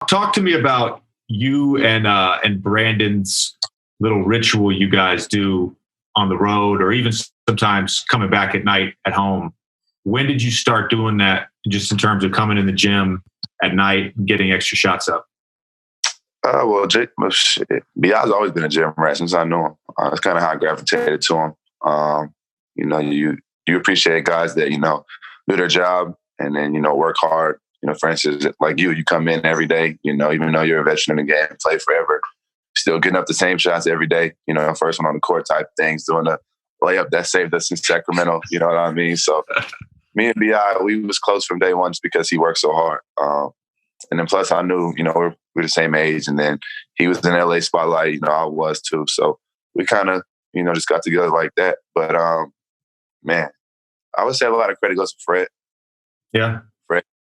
Talk to me about you and Brandon's little ritual you guys do on the road, or even sometimes coming back at night at home. When did you start doing that, just in terms of coming in the gym at night and getting extra shots up? Shit. B.I.'s always been a gym rat since I knew him. That's kind of how I gravitated to him. You appreciate guys that, do their job and then, work hard. For instance, like you come in every day, even though you're a veteran in the game, play forever, still getting up the same shots every day, first one on the court type things, doing a layup that saved us in Sacramento, you know what I mean? So me and B.I., we was close from day one just because he worked so hard. And then plus I knew, we're the same age, and then he was in LA spotlight, I was too. So we kind of, just got together like that. But man, I would say a lot of credit goes to Fred. Yeah.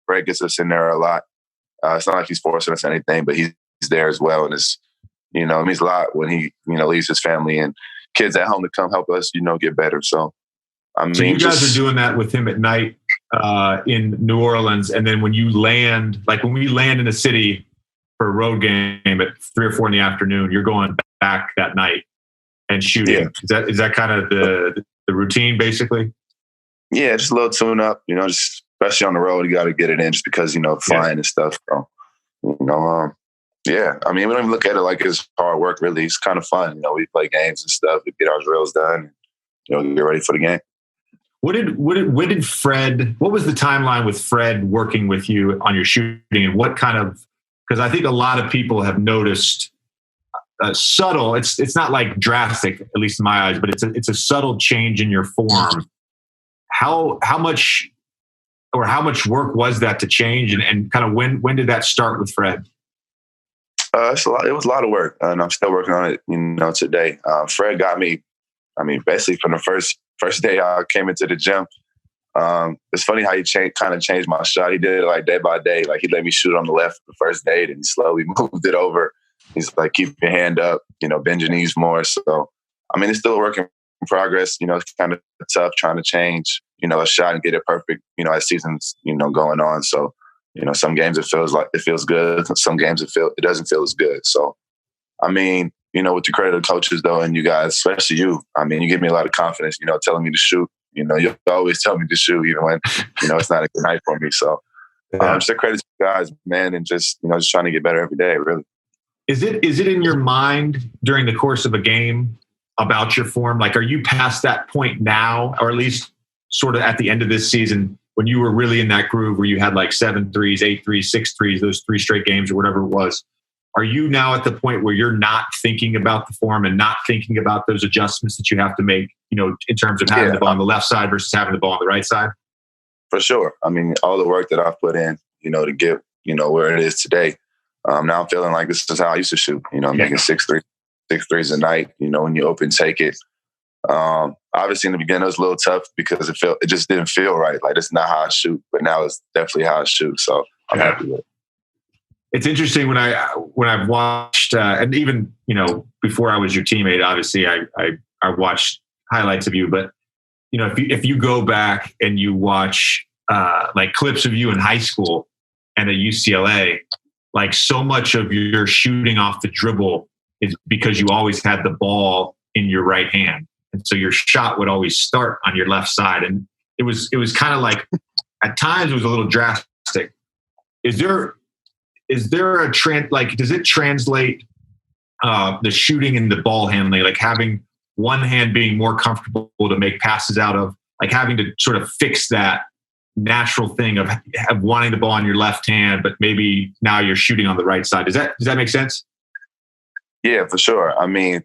Fred gets us in there a lot. It's not like he's forcing us anything, but he's there as well. And it's, it means a lot when he, leaves his family and kids at home to come help us, get better. So, so you guys are doing that with him at night in New Orleans. And then when you land, like when we land in a city for a road game at 3 or 4 in the afternoon, you're going back that night and shooting. Yeah. Is that kind of the routine basically? Yeah, just a little tune up, just especially on the road, you got to get it in just because, flying and stuff. So, yeah. I mean, we don't even look at it like it's hard work, really. It's kind of fun. We play games and stuff. We get our drills done, and, get ready for the game. What was the timeline with Fred working with you on your shooting, and what kind of, because I think a lot of people have noticed subtle, it's not like drastic, at least in my eyes, but it's a subtle change in your form. How much work was that to change, and kind of when did that start with Fred? It was a lot of work, and I'm still working on it, today. Fred got me, basically from the first day I came into the gym. It's funny how he kind of changed my shot. He did it like day by day. Like he let me shoot on the left the first day, and he slowly moved it over. He's like, keep your hand up, bend your knees more. So, it's still a work in progress. It's kind of tough trying to change, a shot and get it perfect, as seasons, going on. So, some games it feels good. Some games it doesn't feel as good. So, with the credit of the coaches though, and you guys, especially you, you give me a lot of confidence, telling me to shoot. You always tell me to shoot even when, it's not a good night for me. So, just a credit to you guys, man, and just trying to get better every day, really. Is it in your mind during the course of a game about your form? Like, are you past that point now, or at least sort of at the end of this season when you were really in that groove where you had like 7 threes, 8 threes, 6 threes, those 3 straight games or whatever it was? Are you now at the point where you're not thinking about the form and not thinking about those adjustments that you have to make, in terms of having the ball on the left side versus having the ball on the right side? For sure. All the work that I've put in, to get, where it is today. Now I'm feeling like this is how I used to shoot. I'm making 6 threes a night, when you open, take it. Obviously in the beginning it was a little tough because it just didn't feel right. Like it's not how I shoot, but now it's definitely how I shoot. So I'm happy with it. It's interesting when I've watched, and even, before I was your teammate, obviously I watched highlights of you, but if you go back and you watch like clips of you in high school and at UCLA, like so much of your shooting off the dribble is because you always had the ball in your right hand. And so your shot would always start on your left side. And it was kind of like, at times it was a little drastic. Is there a trend, like, does it translate the shooting and the ball handling, like having one hand being more comfortable to make passes out of, like having to sort of fix that natural thing of wanting the ball on your left hand, but maybe now you're shooting on the right side. Does that make sense? Yeah, for sure. In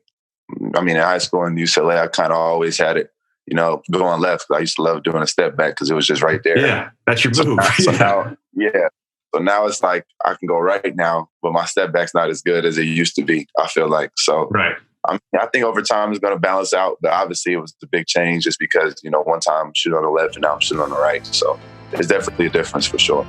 high school and UCLA, I kind of always had it, going left. I used to love doing a step back because it was just right there. Yeah, that's your move. So now it's like I can go right now, but my step back's not as good as it used to be, I feel like. So right. I think over time it's going to balance out, but obviously it was a big change just because, one time I'm shooting on the left and now I'm shooting on the right. So there's definitely a difference for sure.